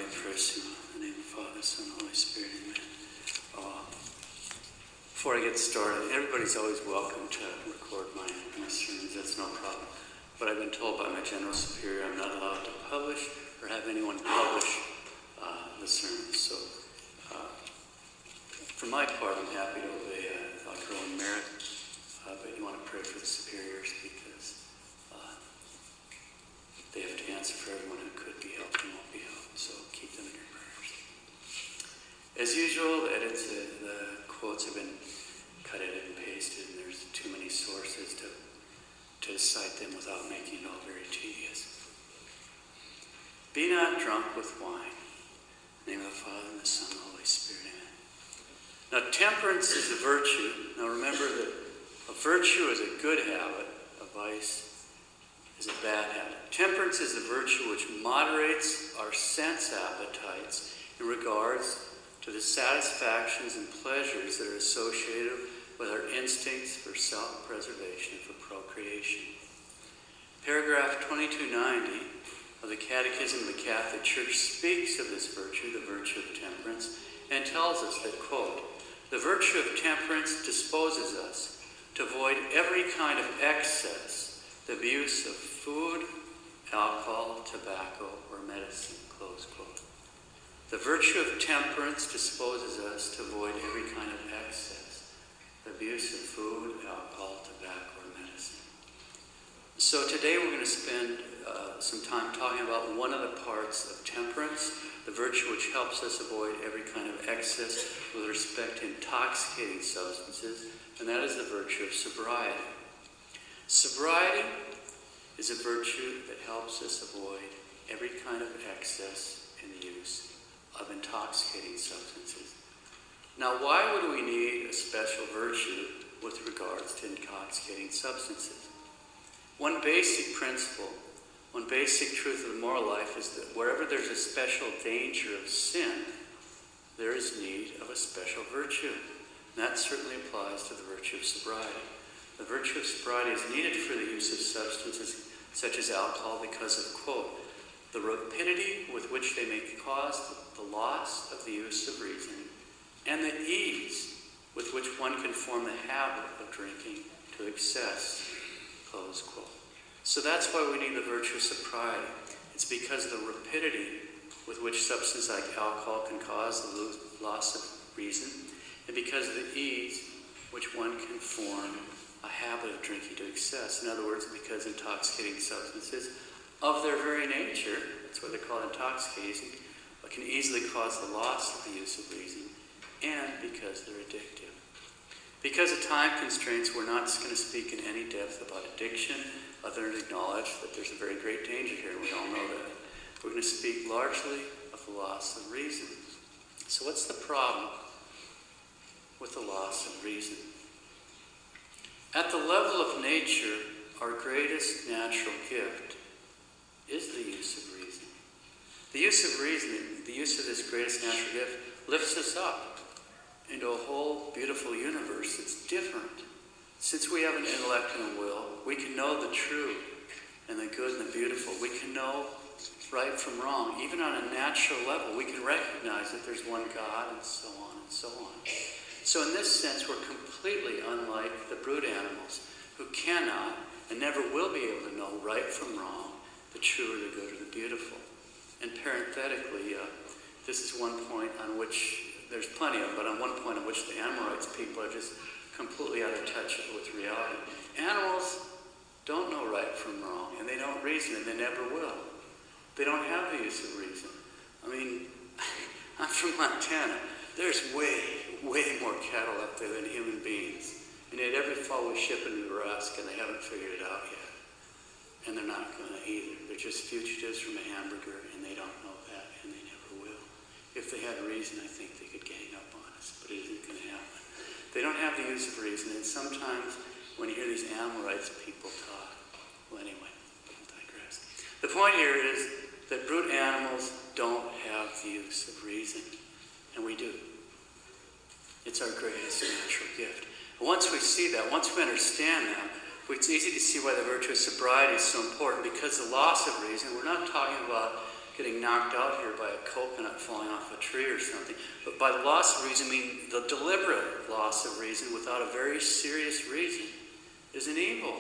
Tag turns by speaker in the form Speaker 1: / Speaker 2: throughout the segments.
Speaker 1: first, in the name of the Father, Son, and Holy Spirit, amen. Before I get started, everybody's always welcome to record my sermons, that's no problem. But I've been told by my General Superior I'm not allowed to publish or have anyone publish the sermons. So, for my part, I'm happy to obey Dr. Owen Merritt, but you want to pray for the superiors because they have to answer for everyone who could be helped and won't be helped. So keep them in your prayers. As usual, the quotes have been cut, edited, and pasted, and there's too many sources to cite them without making it all very tedious. Be not drunk with wine. In the name of the Father, and the Son, and the Holy Spirit, amen. Now, temperance is a virtue. Now, remember that a virtue is a good habit. A vice is a bad habit. Temperance is a virtue which moderates our sense appetites in regards to the satisfactions and pleasures that are associated with our instincts for self-preservation and for procreation. Paragraph 2290 of the Catechism of the Catholic Church speaks of this virtue, the virtue of temperance, and tells us that, quote, the virtue of temperance disposes us to avoid every kind of excess, the abuse of food, alcohol, tobacco, or medicine, close quote. The virtue of temperance disposes us to avoid every kind of excess, the abuse of food, alcohol, tobacco, or medicine. So today we're going to spend some time talking about one of the parts of temperance, the virtue which helps us avoid every kind of excess with respect to intoxicating substances, and that is the virtue of sobriety. Sobriety is a virtue that helps us avoid every kind of excess in the use of intoxicating substances. Now, why would we need a special virtue with regards to intoxicating substances? One basic principle, one basic truth of the moral life is that wherever there's a special danger of sin, there is need of a special virtue. And that certainly applies to the virtue of sobriety. The virtue of sobriety is needed for the use of substances such as alcohol because of, quote, the rapidity with which they may cause the loss of the use of reason and the ease with which one can form the habit of drinking to excess, close quote. So that's why we need the virtue of sobriety. It's because the rapidity with which substances like alcohol can cause the loss of reason, and because of the ease which one can form a habit of drinking to excess. In other words, because intoxicating substances, of their very nature, that's what they call intoxicating, can easily cause the loss of the use of reason, and because they're addictive. Because of time constraints, we're not going to speak in any depth about addiction, other than acknowledge that there's a very great danger here, and we all know that. We're going to speak largely of the loss of reason. So what's the problem with the loss of reason? At the level of nature, our greatest natural gift is the use of reason. The use of reason, the use of this greatest natural gift, lifts us up into a whole beautiful universe that's different. Since we have an intellect and a will, we can know the true and the good and the beautiful. We can know right from wrong. Even on a natural level, we can recognize that there's one God and so on and so on. So in this sense, we're completely unlike the brute animals who cannot and never will be able to know right from wrong, the true or the good or the beautiful. And parenthetically, this is one point on which, there's plenty of, but on one point on which the animal rights people are just completely out of touch with reality. Animals don't know right from wrong, and they don't reason, and they never will. They don't have the use of reason. I mean, I'm from Montana. There's way more cattle up there than human beings. And yet every fall we ship into Nebraska, and they haven't figured it out yet. And they're not going to either. They're just fugitives from a hamburger, and they don't know that, and they never will. If they had reason, I think they could gang up on us, but it isn't going to happen. They don't have the use of reason, and sometimes when you hear these animal rights people talk, well anyway, I'll digress. The point here is that brute animals don't have the use of reason, and we do. It's our greatest natural gift. And once we see that, once we understand that, it's easy to see why the virtue of sobriety is so important, because the loss of reason, we're not talking about getting knocked out here by a coconut falling off a tree or something. But by the loss of reason, I mean the deliberate loss of reason without a very serious reason is an evil.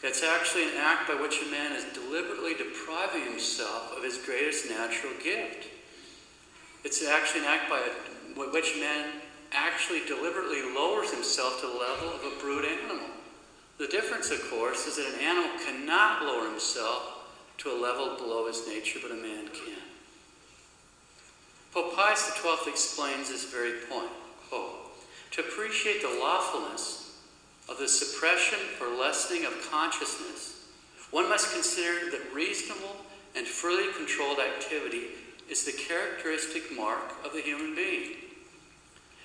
Speaker 1: It's actually an act by which a man is deliberately depriving himself of his greatest natural gift. It's actually an act by which a man actually deliberately lowers himself to the level of a brute animal. The difference, of course, is that an animal cannot lower himself to a level below his nature, but a man can. Pope Pius XII explains this very point. Quote, to appreciate the lawfulness of the suppression or lessening of consciousness, one must consider that reasonable and freely controlled activity is the characteristic mark of the human being.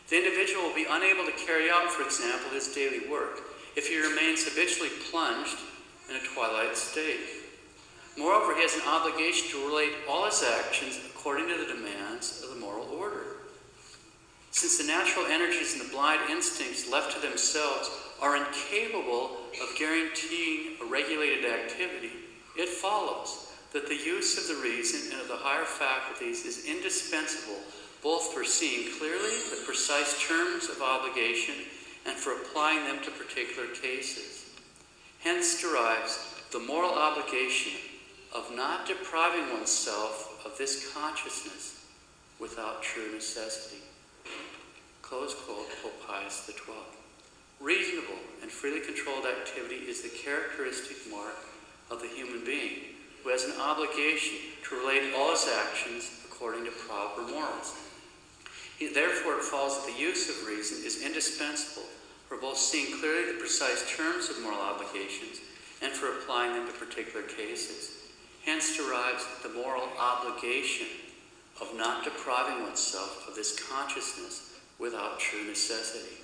Speaker 1: The individual will be unable to carry out, for example, his daily work if he remains habitually plunged in a twilight state. Moreover, he has an obligation to relate all his actions according to the demands of the moral order. Since the natural energies and the blind instincts left to themselves are incapable of guaranteeing a regulated activity, it follows that the use of the reason and of the higher faculties is indispensable both for seeing clearly the precise terms of obligation and for applying them to particular cases. Hence derives the moral obligation of not depriving oneself of this consciousness without true necessity. Close quote, Pope Pius XII. Reasonable and freely controlled activity is the characteristic mark of the human being, who has an obligation to relate all his actions according to proper morals. Therefore, it follows that the use of reason is indispensable for both seeing clearly the precise terms of moral obligations and for applying them to particular cases. Hence derives the moral obligation of not depriving oneself of this consciousness without true necessity.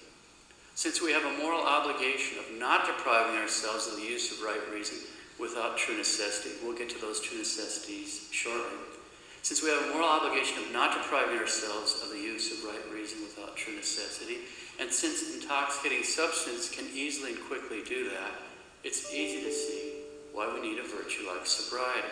Speaker 1: Since we have a moral obligation of not depriving ourselves of the use of right reason without true necessity, we'll get to those true necessities shortly. Since we have a moral obligation of not depriving ourselves of the use of right reason without true necessity, and since intoxicating substance can easily and quickly do that, it's easy to see why we need a virtue like sobriety.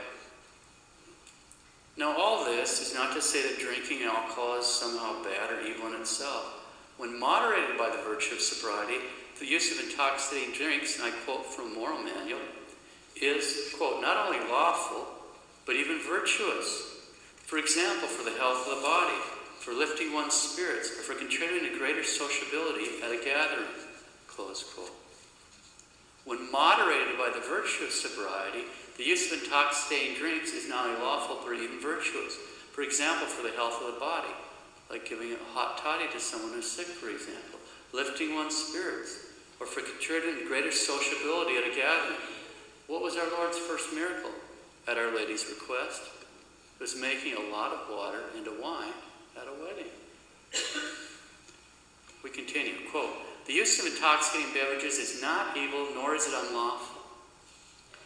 Speaker 1: Now, all this is not to say that drinking alcohol is somehow bad or evil in itself. When moderated by the virtue of sobriety, the use of intoxicating drinks, and I quote from a moral manual, is, quote, not only lawful, but even virtuous. For example, for the health of the body, for lifting one's spirits, or for contributing to greater sociability at a gathering, close quote. When moderated by the virtue of sobriety, the use of intoxicating drinks is not only lawful, but even virtuous. For example, for the health of the body, like giving a hot toddy to someone who's sick, for example, lifting one's spirits, or for contributing to greater sociability at a gathering. What was our Lord's first miracle at Our Lady's request? It was making a lot of water into wine at a wedding. We continue, quote, the use of intoxicating beverages is not evil, nor is it unlawful,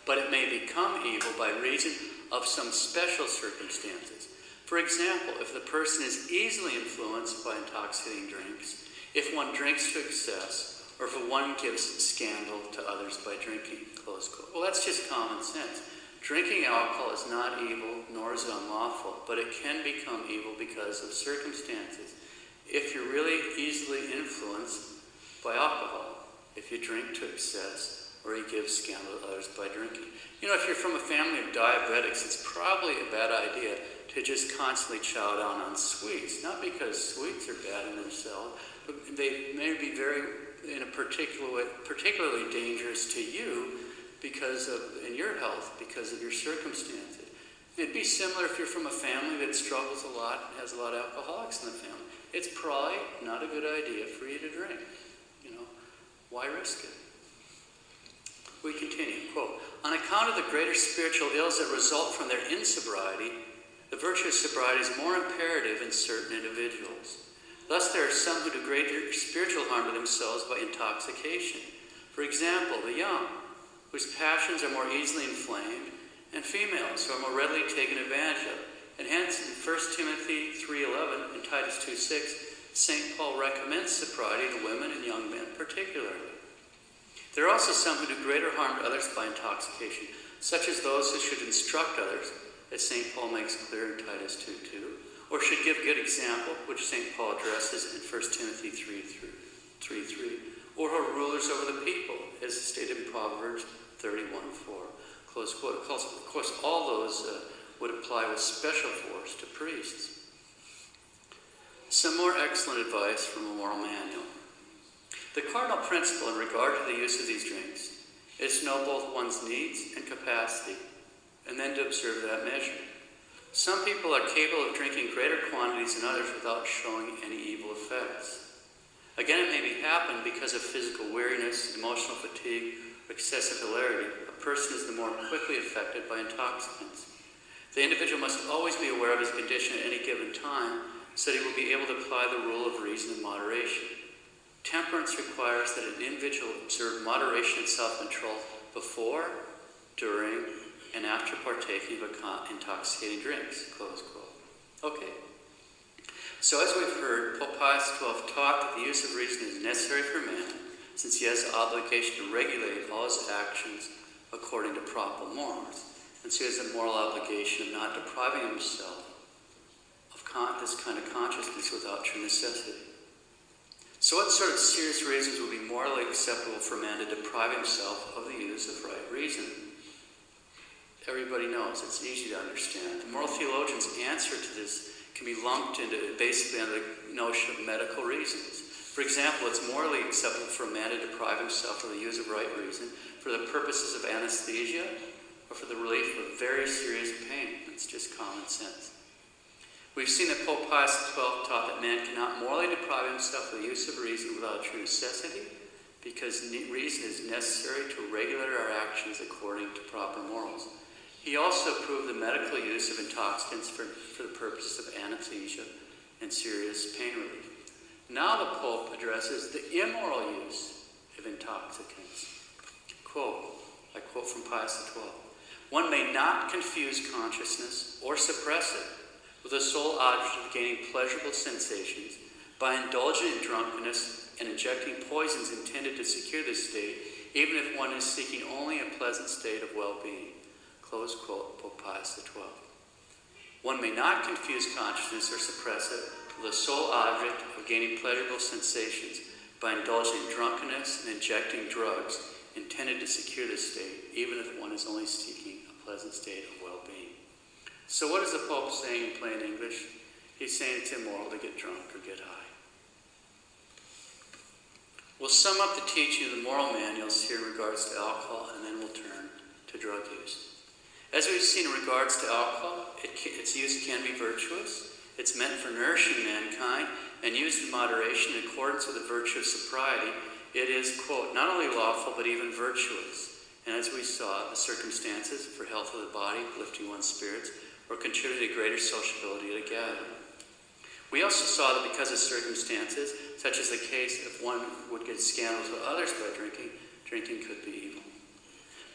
Speaker 1: but it may become evil by reason of some special circumstances. For example, if the person is easily influenced by intoxicating drinks, if one drinks to excess, or if one gives scandal to others by drinking, close quote. Well, that's just common sense. Drinking alcohol is not evil, nor is it unlawful, but it can become evil because of circumstances. If you're really easily influenced by alcohol, if you drink to excess, or you give scandal to others by drinking. You know, if you're from a family of diabetics, it's probably a bad idea to just constantly chow down on sweets. Not because sweets are bad in themselves, but they may be in a particular way, particularly dangerous to you because of, in your health, because of your circumstances. It'd be similar if you're from a family that struggles a lot and has a lot of alcoholics in the family. It's probably not a good idea for you to drink. You know, why risk it? We continue, quote, on account of the greater spiritual ills that result from their insobriety, the virtue of sobriety is more imperative in certain individuals. Thus, there are some who do greater spiritual harm to themselves by intoxication. For example, the young, whose passions are more easily inflamed, and females who are more readily taken advantage of. And hence, in 1 Timothy 3:11 and Titus 2:6, St. Paul recommends sobriety to women and young men particularly. There are also some who do greater harm to others by intoxication, such as those who should instruct others, as St. Paul makes clear in Titus 2:2, or should give good example, which St. Paul addresses in 1 Timothy 3:3, or who are rulers over the people, as stated in Proverbs 31:4. Close quote. Of course, all those would apply with special force to priests. Some more excellent advice from a moral manual. The cardinal principle in regard to the use of these drinks is to know both one's needs and capacity, and then to observe that measure. Some people are capable of drinking greater quantities than others without showing any evil effects. Again, it may happen because of physical weariness, emotional fatigue, or excessive hilarity. A person is the more quickly affected by intoxicants. The individual must always be aware of his condition at any given time, so that he will be able to apply the rule of reason and moderation. Temperance requires that an individual observe moderation and self-control before, during, and after partaking of intoxicating drinks. Close quote. Okay. So as we've heard, Pope Pius XII taught that the use of reason is necessary for man, since he has the obligation to regulate all his actions according to proper morals. And so he has the moral obligation of not depriving himself of this kind of consciousness without true necessity. So what sort of serious reasons would be morally acceptable for man to deprive himself of the use of right reason? Everybody knows, it's easy to understand. The moral theologians' answer to this can be lumped into basically under the notion of medical reasons. For example, it's morally acceptable for a man to deprive himself of the use of right reason for the purposes of anesthesia or for the relief of very serious pain. It's just common sense. We've seen that Pope Pius XII taught that man cannot morally deprive himself of the use of reason without true necessity, because reason is necessary to regulate our actions according to proper morals. He also approved the medical use of intoxicants for the purposes of anesthesia and serious pain relief. Now the Pope addresses the immoral use of intoxicants. I quote from Pius XII, "One may not confuse consciousness or suppress it with the sole object of gaining pleasurable sensations by indulging in drunkenness and injecting poisons intended to secure this state, even if one is seeking only a pleasant state of well-being." Close quote, Pope Pius XII. One may not confuse consciousness or suppress it with the sole object of gaining pleasurable sensations by indulging in drunkenness and injecting drugs intended to secure this state, even if one is only seeking a pleasant state of well-being. So what is the Pope saying in plain English? He's saying it's immoral to get drunk or get high. We'll sum up the teaching of the moral manuals here in regards to alcohol, and then we'll turn to drug use. As we've seen in regards to alcohol, its use can be virtuous. It's meant for nourishing mankind, and used in moderation in accordance with the virtue of sobriety, it is, quote, not only lawful, but even virtuous. And as we saw, the circumstances for health of the body, lifting one's spirits, or contributing to greater sociability at a gathering. We also saw that because of circumstances, such as the case if one would get scandalous with others by drinking, drinking could be evil.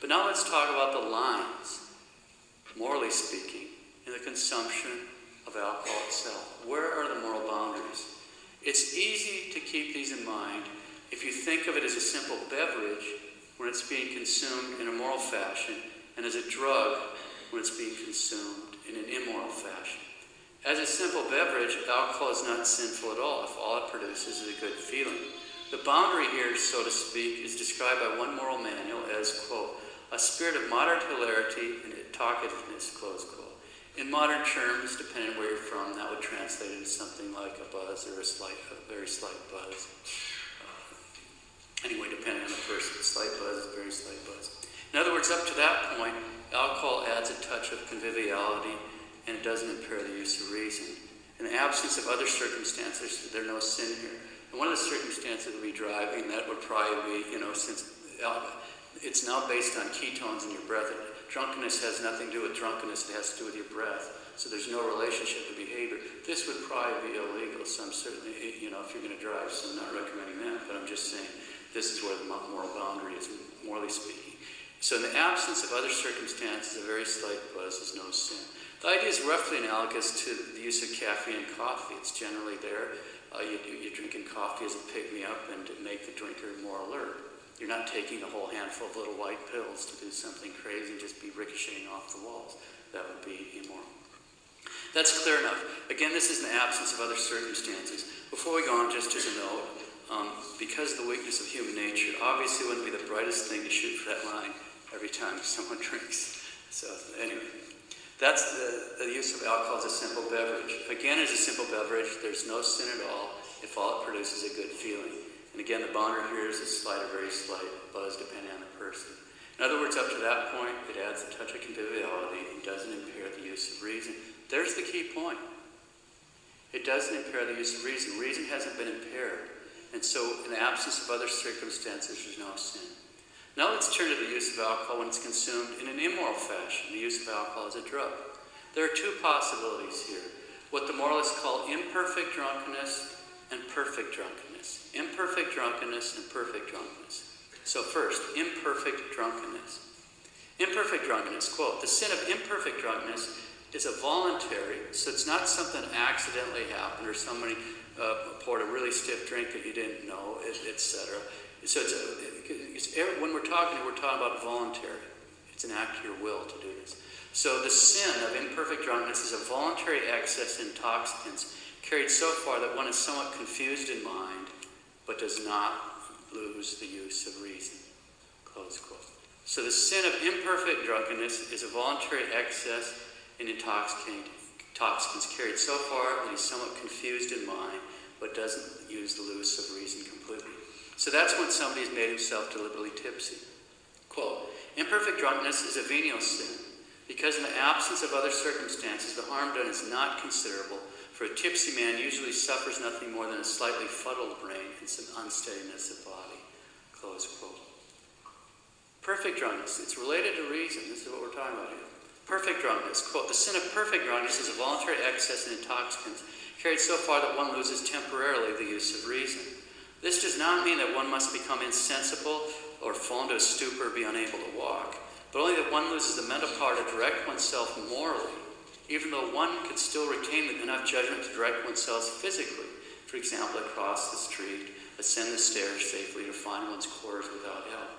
Speaker 1: But now let's talk about the lines, morally speaking, in the consumption of alcohol itself. Where are the moral boundaries? It's easy to keep these in mind if you think of it as a simple beverage when it's being consumed in a moral fashion, and as a drug when it's being consumed in an immoral fashion. As a simple beverage, alcohol is not sinful at all if all it produces is a good feeling. The boundary here, so to speak, is described by one moral manual as, quote, a spirit of moderate hilarity and talkativeness, close quote. In modern terms, depending on where you're from, that would translate into something like a buzz or a very slight buzz. Anyway, depending on the person, slight buzz is a very slight buzz. In other words, up to that point, alcohol adds a touch of conviviality, and it doesn't impair the use of reason. In the absence of other circumstances, there's no sin here. And one of the circumstances would be driving. That would probably be, since it's now based on ketones in your breath. Drunkenness has nothing to do with drunkenness. It has to do with your breath. So there's no relationship to behavior. This would probably be illegal. So I'm certainly, if you're going to drive, so I'm not recommending that. But I'm just saying this is where the moral boundary is, morally speaking. So in the absence of other circumstances, a very slight buzz is no sin. The idea is roughly analogous to the use of caffeine in coffee. It's generally there. You're drinking coffee as a pick-me-up and to make the drinker more alert. You're not taking a whole handful of little white pills to do something crazy and just be ricocheting off the walls. that would be immoral. That's clear enough. Again, this is in the absence of other circumstances. Before we go on, just as a note, because of the weakness of human nature, obviously it wouldn't be the brightest thing to shoot for that line every time someone drinks. So anyway, that's the use of alcohol as a simple beverage. Again, as a simple beverage, there's no sin at all if all it produces is a good feeling. And again, the boundary here is a slight or very slight buzz depending on the person. In other words, up to that point, it adds a touch of conviviality and doesn't impair the use of reason. There's the key point. It doesn't impair the use of reason. Reason hasn't been impaired. And so, in the absence of other circumstances, there's no sin. Now let's turn to the use of alcohol when it's consumed in an immoral fashion, the use of alcohol as a drug. There are two possibilities here. What the moralists call imperfect drunkenness and perfect drunkenness. Imperfect drunkenness and perfect drunkenness. So first, imperfect drunkenness. Imperfect drunkenness, quote, the sin of imperfect drunkenness is a voluntary, so it's not something accidentally happened or somebody poured a really stiff drink that you didn't know, etc. So when we're talking about voluntary. It's an act of your will to do this. So the sin of imperfect drunkenness is a voluntary excess in intoxicants carried so far that one is somewhat confused in mind, but does not lose the use of reason. Close quote. So the sin of imperfect drunkenness is a voluntary excess in intoxicants carried so far that he's somewhat confused in mind, but doesn't use the use of reason completely. So that's when somebody's made himself deliberately tipsy. Quote, imperfect drunkenness is a venial sin, because in the absence of other circumstances, the harm done is not considerable, for a tipsy man usually suffers nothing more than a slightly fuddled brain and some unsteadiness of body. Close quote. Perfect drunkenness, it's related to reason. This is what we're talking about here. Perfect drunkenness, quote, the sin of perfect drunkenness is a voluntary excess in intoxicants carried so far that one loses temporarily the use of reason. This does not mean that one must become insensible or fall into a stupor or be unable to walk, but only that one loses the mental power to direct oneself morally, even though one could still retain enough judgment to direct oneself physically. For example, across the street, ascend the stairs safely to find one's quarters without help.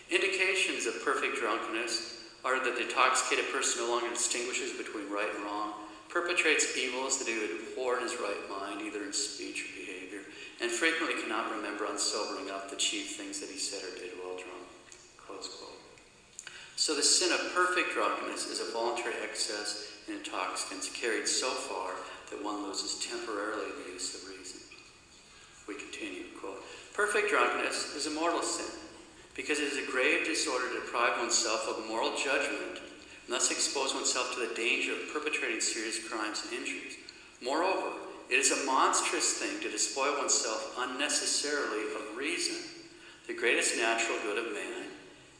Speaker 1: Indications of perfect drunkenness are that the intoxicated person no longer distinguishes between right and wrong, perpetrates evils that he would abhor in his right mind, either in speech or behavior, and frequently cannot remember on sobering up the chief things that he said or did while drunk. Close quote. So the sin of perfect drunkenness is a voluntary excess in intoxicants carried so far that one loses temporarily the use of reason. We continue, quote, perfect drunkenness is a mortal sin, because it is a grave disorder to deprive oneself of moral judgment and thus expose oneself to the danger of perpetrating serious crimes and injuries. Moreover, it is a monstrous thing to despoil oneself unnecessarily of reason, the greatest natural good of man,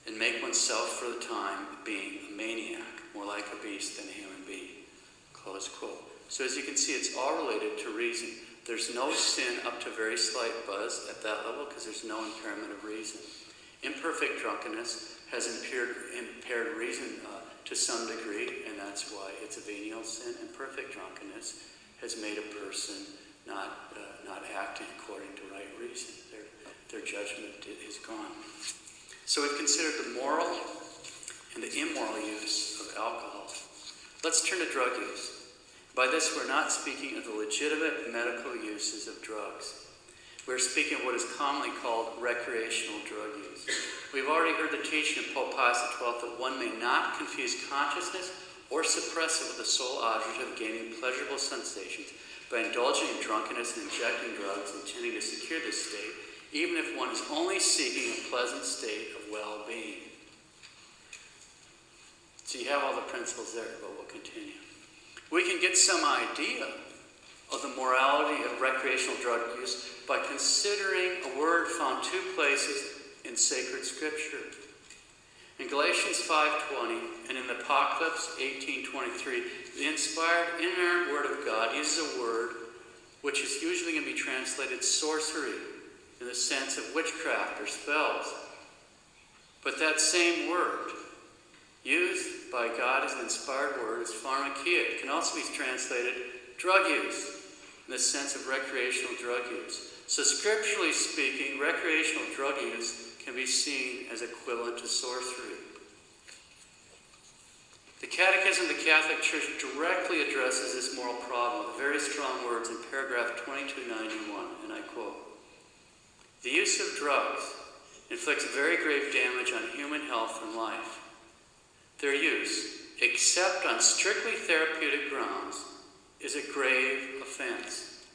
Speaker 1: and make oneself for the time being a maniac, more like a beast than a human being. Close quote. So as you can see, it's all related to reason. There's no sin up to very slight buzz at that level because there's no impairment of reason. Imperfect drunkenness has impaired reason to some degree, and that's why it's a venial sin. And perfect drunkenness has made a person not acting according to right reason. Their judgment is gone. So we've considered the moral and the immoral use of alcohol. Let's turn to drug use. By this, we're not speaking of the legitimate medical uses of drugs. We're speaking of what is commonly called recreational drug use. We've already heard the teaching of Pope Pius XII that one may not confuse consciousness or suppress it with the sole object of gaining pleasurable sensations by indulging in drunkenness and injecting drugs intending to secure this state, even if one is only seeking a pleasant state of well-being. So you have all the principles there, but we'll continue. We can get some idea of the morality of recreational drug use by considering a word found two places in sacred scripture. In Galatians 5:20 and in the Apocalypse 18:23, the inspired, inerrant word of God uses a word which is usually going to be translated sorcery in the sense of witchcraft or spells. But that same word, used by God as an inspired word, is pharmakia. It can also be translated drug use in the sense of recreational drug use. So scripturally speaking, recreational drug use can be seen as equivalent to sorcery. The The Catechism of the Catholic Church directly addresses this moral problem with very strong words in paragraph 2291, and I quote, "The use of drugs inflicts very grave damage on human health and life. Their use, except on strictly therapeutic grounds, is a grave offense.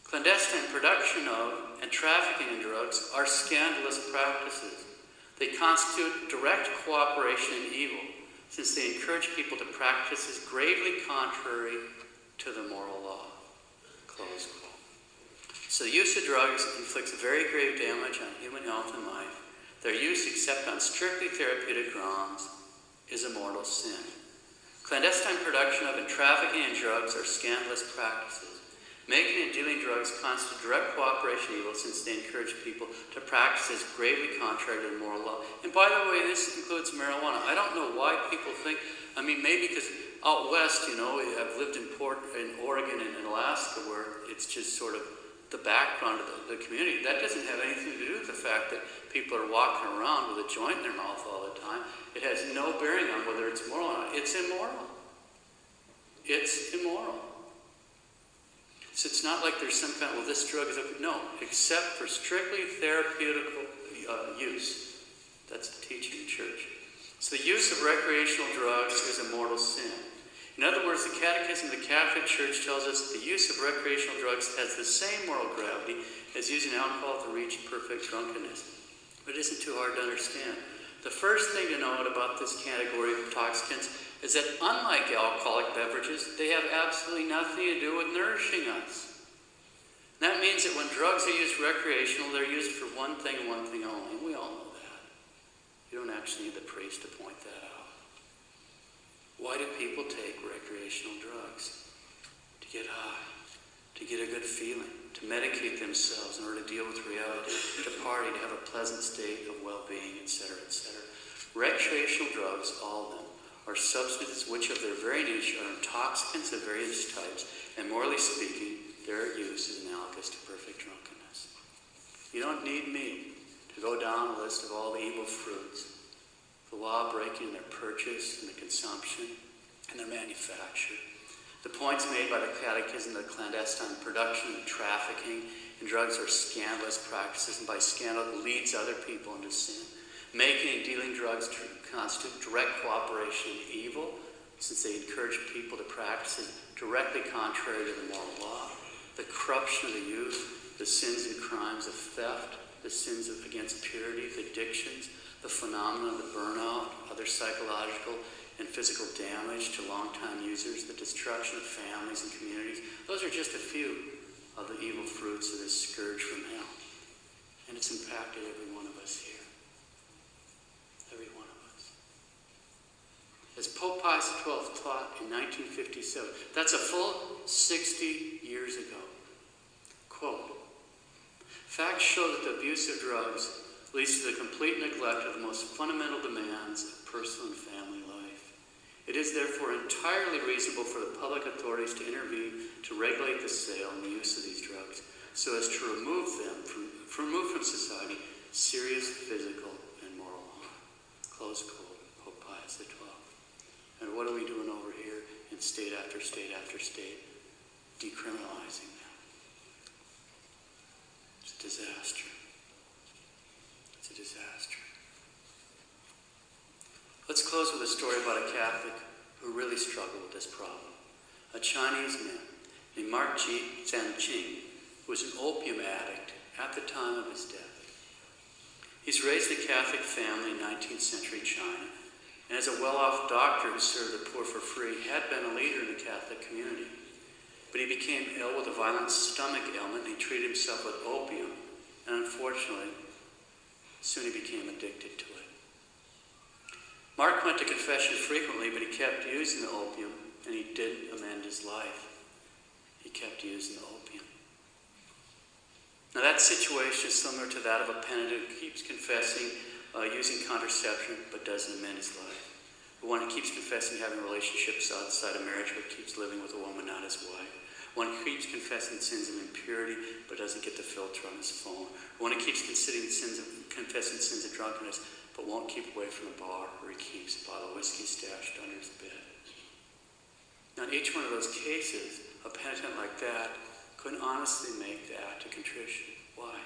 Speaker 1: Clandestine production of and trafficking in drugs are scandalous practices. They constitute direct cooperation in evil, since they encourage people to practices gravely contrary to the moral law." Close quote. So the use of drugs inflicts very grave damage on human health and life. Their use, except on strictly therapeutic grounds, is a mortal sin. Clandestine production of and trafficking in drugs are scandalous practices. Making and dealing drugs constitute direct cooperation in evil, since they encourage people to practices gravely contrary to the moral law. And by the way, this includes marijuana. I don't know why people think, maybe because out west, I've lived in Oregon and in Alaska, where it's just sort of the background of the community. That doesn't have anything to do with the fact that people are walking around with a joint in their mouth all the time. It has no bearing on whether it's moral or not. It's immoral. It's immoral. So it's not like there's some kind of, this drug is up. No, except for strictly therapeutical use. That's the teaching of the church. So the use of recreational drugs is a mortal sin. In other words, the Catechism of the Catholic Church tells us that the use of recreational drugs has the same moral gravity as using alcohol to reach perfect drunkenness. But it isn't too hard to understand. The first thing to note about this category of intoxicants is that unlike alcoholic beverages, they have absolutely nothing to do with nourishing us. And that means that when drugs are used recreational, they're used for one thing and one thing only. And we all know that. You don't actually need the priest to point that out. Why do people take recreational drugs? To get high, to get a good feeling, to medicate themselves in order to deal with reality, to party, to have a pleasant state of well-being, etc., etc. Recreational drugs, all of them, are substances which of their very nature are intoxicants of various types, and morally speaking, their use is analogous to perfect drunkenness. You don't need me to go down a list of all the evil fruits, the law breaking, their purchase and the consumption and their manufacture. The points made by the Catechism of the clandestine production and trafficking in drugs are scandalous practices, and by scandal it leads other people into sin. Making and dealing drugs constitute direct cooperation in evil, since they encourage people to practice directly contrary to the moral law. The corruption of the youth, the sins and crimes of theft, the sins against purity, the addictions, the phenomenon of the burnout, other psychological and physical damage to longtime users, the destruction of families and communities. Those are just a few of the evil fruits of this scourge from hell. And it's impacted every one of us here. Every one of us. As Pope Pius XII taught in 1957, that's a full 60 years ago. Quote, "Facts show that the abuse of drugs leads to the complete neglect of the most fundamental demands of personal and family life. It is therefore entirely reasonable for the public authorities to intervene to regulate the sale and the use of these drugs, so as to remove from society serious physical and moral harm." Close quote, Pope Pius XII. And what are we doing over here in state after state after state? Decriminalizing them. It's a disaster. It's a disaster. Let's close with a story about a Catholic who really struggled with this problem. A Chinese man named Mark Zhanqing was an opium addict at the time of his death. He's raised a Catholic family in 19th century China, and as a well-off doctor who served the poor for free, had been a leader in the Catholic community. But he became ill with a violent stomach ailment, and he treated himself with opium, and unfortunately, soon he became addicted to it. Mark went to confession frequently, but he kept using the opium, and he didn't amend his life. He kept using the opium. Now that situation is similar to that of a penitent who keeps confessing using contraception, but doesn't amend his life. The one who keeps confessing having relationships outside of marriage, but keeps living with a woman, not his wife. One who keeps confessing sins of impurity, but doesn't get the filter on his phone. One who keeps confessing sins of drunkenness, but won't keep away from the bar where he keeps a bottle of whiskey stashed under his bed. Now, in each one of those cases, a penitent like that couldn't honestly make the act of contrition. Why?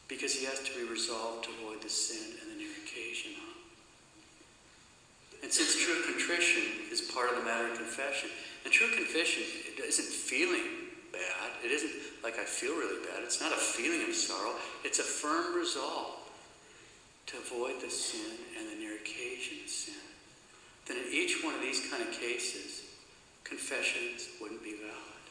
Speaker 1: Because he has to be resolved to avoid the sin and the near occasion. And since true contrition is part of the matter of confession, and true confession isn't feeling bad. It isn't like I feel really bad. It's not a feeling of sorrow. It's a firm resolve to avoid the sin and the near occasion of sin. Then in each one of these kind of cases, confessions wouldn't be valid.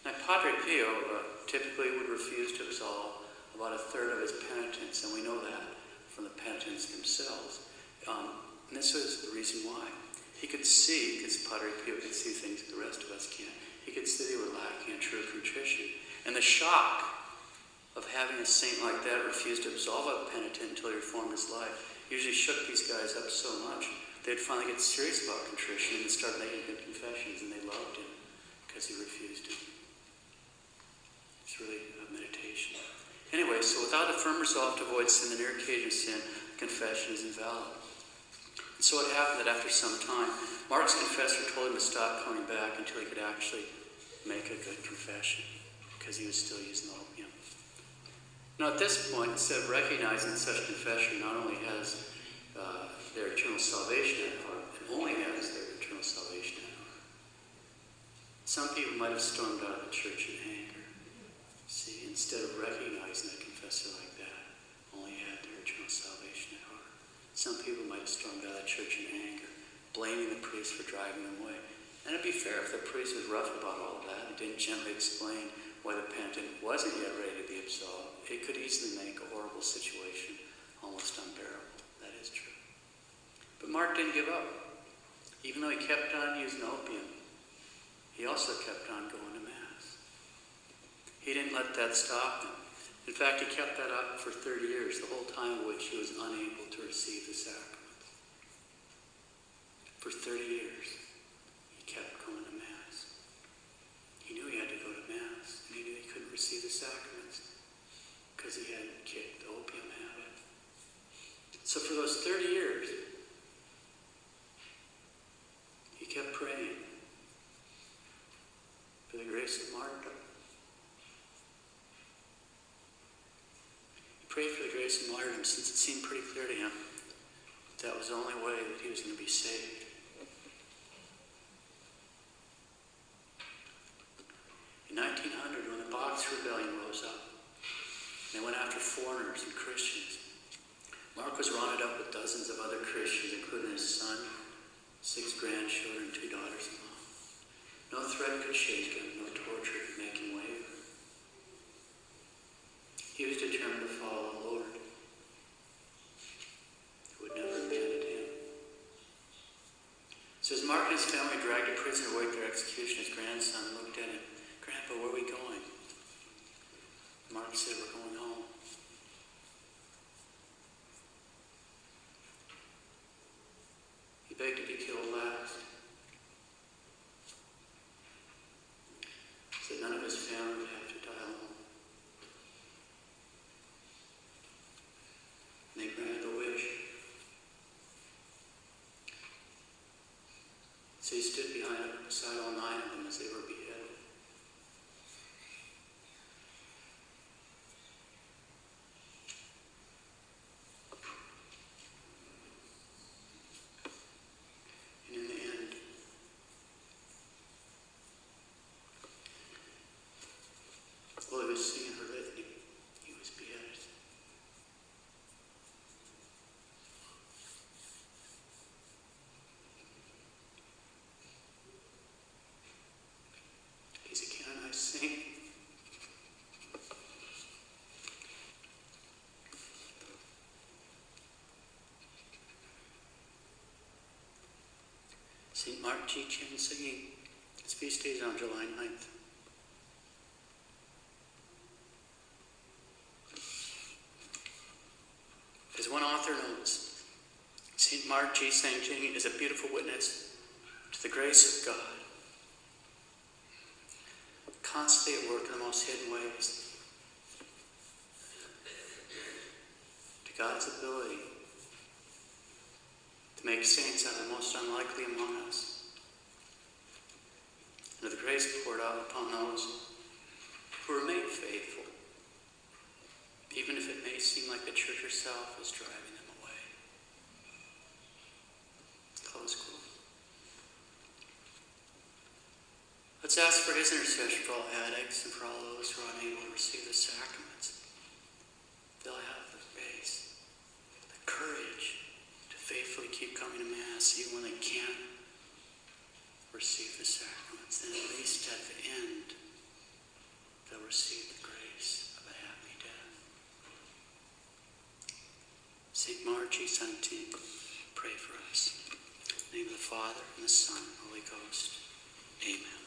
Speaker 1: Now, Padre Pio typically would refuse to absolve about a third of his penitents, and we know that from the penitents themselves. And this was the reason why. He could see, because Padre Pio could see things that the rest of us can't, he could see they were lacking in true contrition. And the shock of having a saint like that refuse to absolve a penitent until he reformed his life usually shook these guys up so much they'd finally get serious about contrition and start making good confessions, and they loved him because he refused it. It's really a meditation. Anyway, so without a firm resolve to avoid sin, the near occasion of sin, confession is invalid. And so it happened that after some time, Mark's confessor told him to stop coming back until he could actually make a good confession, because he was still using opium. Now at this point, instead of recognizing that such confession not only has their eternal salvation at heart, it only has their eternal salvation at heart, some people might have stormed out of the church in anger. See, instead of recognizing a confessor like that only had their eternal salvation at heart, some people might have stormed out of the church in anger, blaming the priest for driving them away. And it'd be fair if the priest was rough about all of that and didn't gently explain why the penitent wasn't yet ready to be absolved. It could easily make a horrible situation almost unbearable. That is true. But Mark didn't give up. Even though he kept on using opium, he also kept on going to Mass. He didn't let that stop him. In fact, he kept that up for 30 years, the whole time of which he was unable to receive the sacraments. For 30 years, he kept going to Mass. He knew he had to go to Mass, and he knew he couldn't receive the sacraments because he hadn't kicked the opium habit. So for those 30 years, he kept praying for the grace of martyrdom. He prayed for the grace of martyrdom since it seemed pretty clear to him that was the only way that he was going to be saved. In 1900, when the Box Rebellion rose up, and they went after foreigners and Christians, Mark was rounded up with dozens of other Christians, including his son, 6 grandchildren, 2 daughters-in-law. No threat could shake him, no torture could make him waver. He was determined to follow the Lord, who would never abandon him. So as Mark and his family dragged a prisoner away to their execution, his grandson looked at him. "Grandpa, where are we going?" Mark said, "We're going home." He begged to be killed last. He said none of his family would have to die alone. And they granted the wish. So he stood beside all 9 of them as they were beheaded. While he was singing her litany, he was beheaded. He's a canonized saint. St. Mark G. Chen singing. His feast day is on July 9th. As one author notes, St. Mark G. St. Jing is a beautiful witness to the grace of God, constantly at work in the most hidden ways, to God's ability to make saints out of the most unlikely among us, and of the grace poured out upon those who remain faithful, even if it may seem like the church herself is driving them away. Close quote. Let's ask for his intercession for all addicts and for all those who are unable to receive the sacraments. They'll have the grace, the courage to faithfully keep coming to Mass even when they can't receive the sacraments. And at least at the end, they'll receive the grace of a happy death. St. Margie Santini, pray for us. In the name of the Father, and the Son, and the Holy Ghost. Amen.